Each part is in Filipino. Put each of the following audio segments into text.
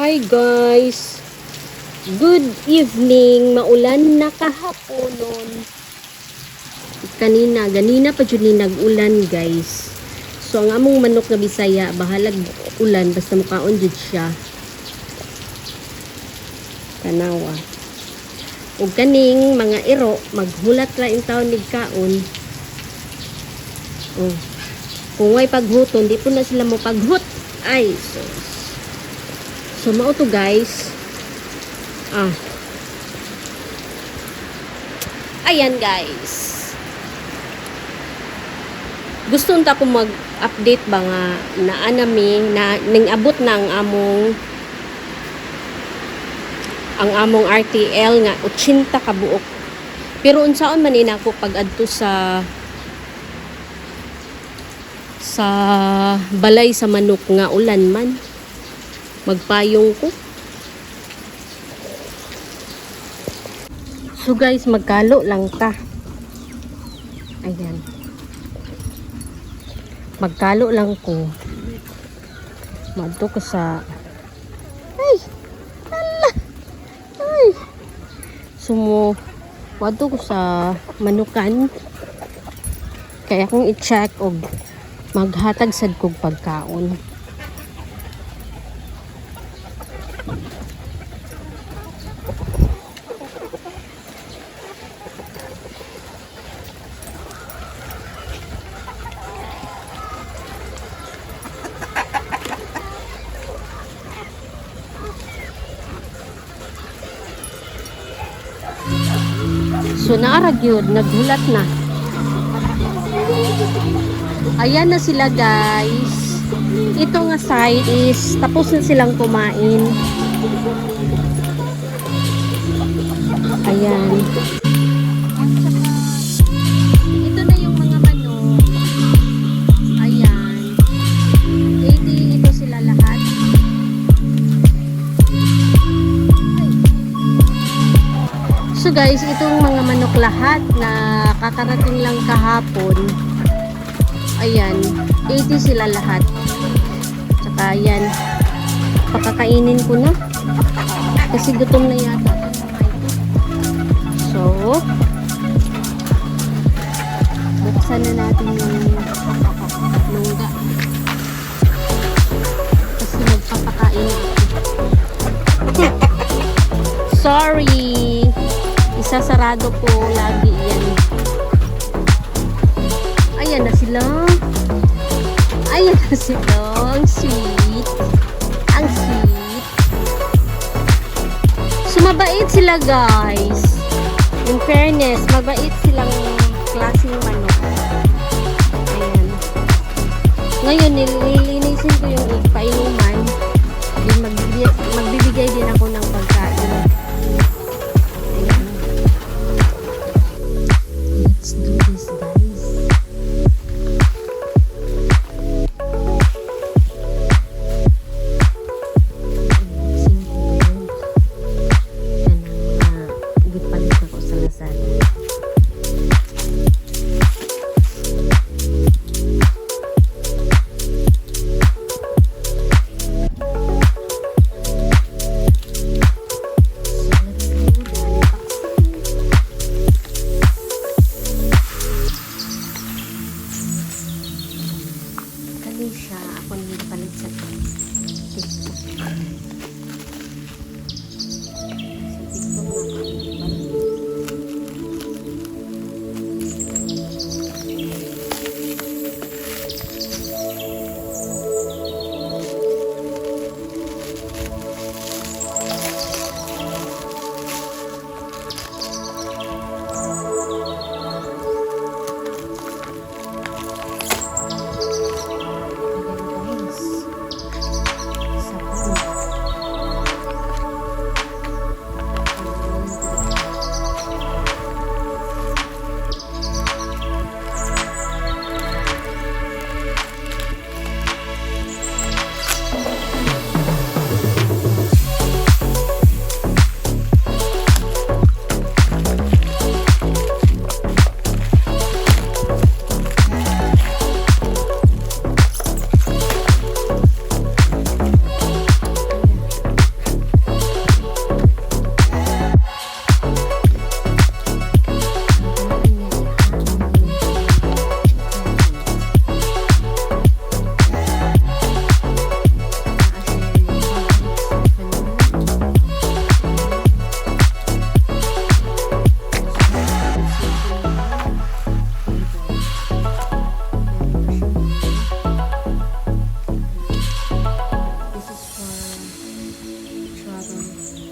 Hi guys! Good evening! Maulan na kahaponon. Ganina pa dyan ni nag-ulan guys. So ang among manok na Bisaya, bahalag ulan basta mukaon dyan siya. Tanawa. O kaning mga iro, maghulat ra in taon ni kaon. Oh. Kung way paghuton, di po na sila mo paghut. Ay, so mao to guys. Ayan guys. Gusto nta ko mag-update ba nga na anami na ningabot na ang among RTL nga 80 ka buok. Pero unsaon man inako pag adto sa balay sa manok nga ulan man. Magpayong ko. So guys, magkalo lang ta. Ayan. Magkalo lang ko. Madto ko sa sumo wadto ko sa manukan. Kaya kung i-check og maghatag sad kog pagkaon. So naarag yun, naghulat na. Ayan na sila guys. Ito nga side is tapos na silang kumain. Ayan. Ito na yung mga manok. Ayan. Ito sila lahat. So guys, itong mga manok lahat na kakarating lang kahapon. Ayan, 80 sila lahat. Tsaka ayan, pakakainin ko na. Kasi gutom na yata. So, buksan na natin yung lungga. Kasi magpapakain ako. Sorry! Isasarado ko lagi yan. Ayan na sila. Ayan na sila. Ang sweet. Ang sweet. So, mabait sila guys. In fairness, mabait silang klaseng manok. Ayan. Ngayon, nililinisin ko yung painuman. Magbibigay din ako ng pagkain. Let's do this, guys. Gipalit ako sa Lazada.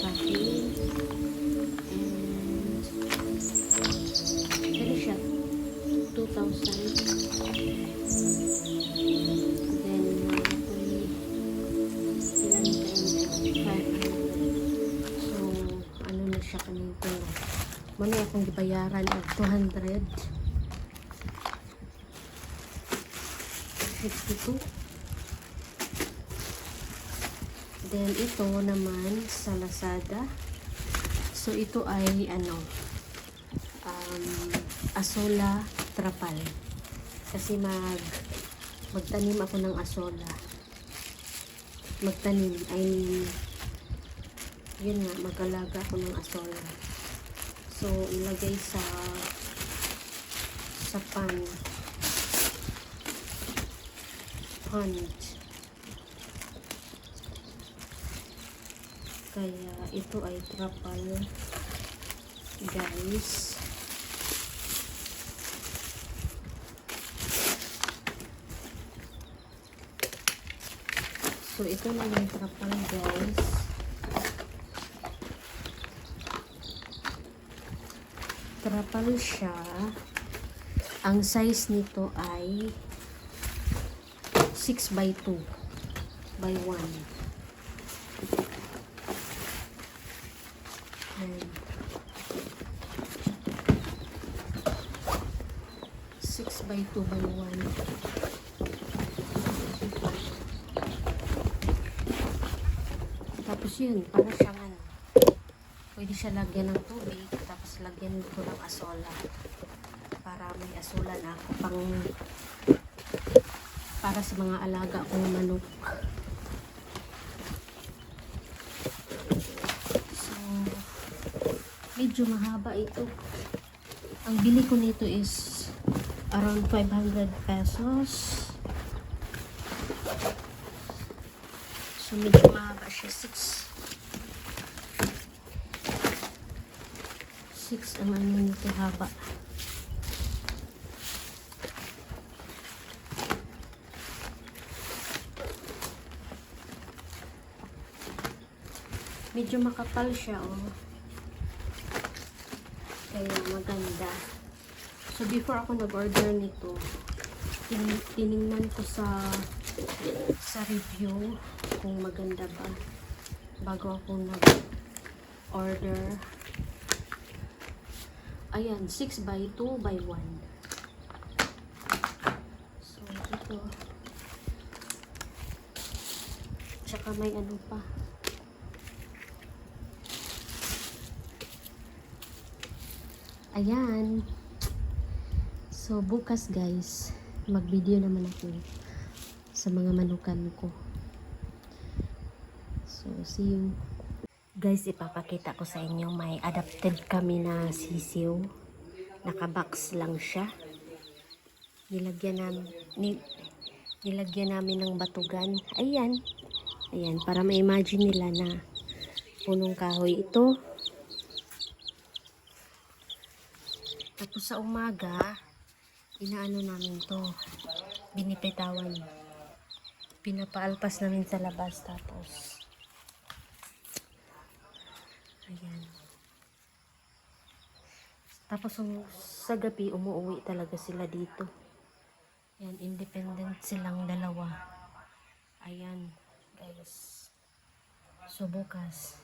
cafe. And ano siya? 2,000. Then monthly ilan kayo? 500. So ano na siya kanito? Mamaya akong gibayaran og 200. 62. Then ito naman sa Lazada. So ito ay ano, asola trapal. Kasi magtanim ako ng asola. Magtanim, I mean, yun nga, mag-alaga ako ng asola. So ilagay sa pan. Kaya ito ay trapal, guys. So ito na yung trapal, guys. Trapal siya. Ang size nito ay 6 by 2 by 1. And 6 by 2 by 1. Tapos yun, para siyang ano, pwede siya lagyan ng tubig, tapos lagyan ko ng asola. Para may asola na ako para sa mga alaga kong manok. So, medyo mahaba ito. Ang bili ko nito is around 500 pesos. So, medyo mahaba siya. 6 ang ano nito haba. Medyo makapal siya, oh. Kaya maganda. So, before ako nag-order nito, tiningnan ko sa review kung maganda ba bago ako nag-order. Ayan, 6 by 2 by 1. So, ito. Tsaka may ano pa. Ayan. So, bukas guys, mag-video naman ako sa mga manukan ko. So, see you. Guys, ipapakita ko sa inyo, may adapted kami na sisiw. Nakabox lang siya. Nilagyan namin ng batugan. Ayan. Ayan, para ma-imagine nila na punong kahoy ito. Tapos sa umaga, inaano namin to, binipitawan. Pinapaalpas namin sa labas, tapos ayan. Tapos sa gabi, umuwi talaga sila dito. Ayan, independent silang dalawa. Ayan, guys. So bukas,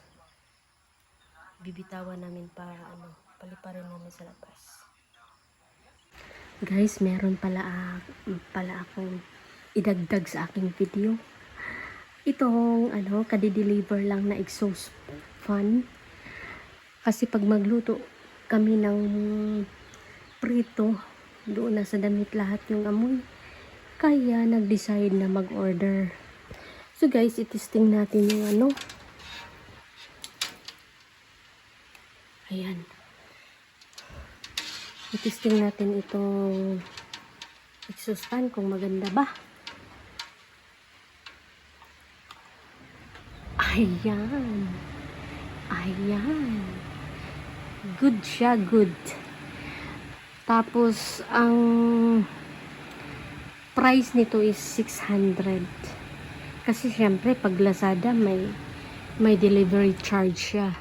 bibitawan namin para paliparin namin sa labas. Guys, meron pala akong idagdag sa aking video. Itong kadi-deliver lang na exhaust fan. Kasi pag magluto kami ng prito, doon na sa damit lahat yung amoy. Kaya nag-decide na mag-order. So guys, itesting natin yung ayan. Itesting natin itong exhaust fan kung maganda ba. Ayan. Ayan. Good siya, good. Tapos, ang price nito is 600. Kasi syempre, pag Lazada, may may delivery charge siya.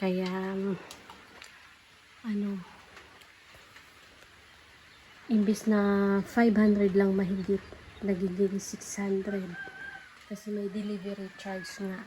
Kaya imbis na 500 lang mahigit, nagiging 600 kasi may delivery charge nga.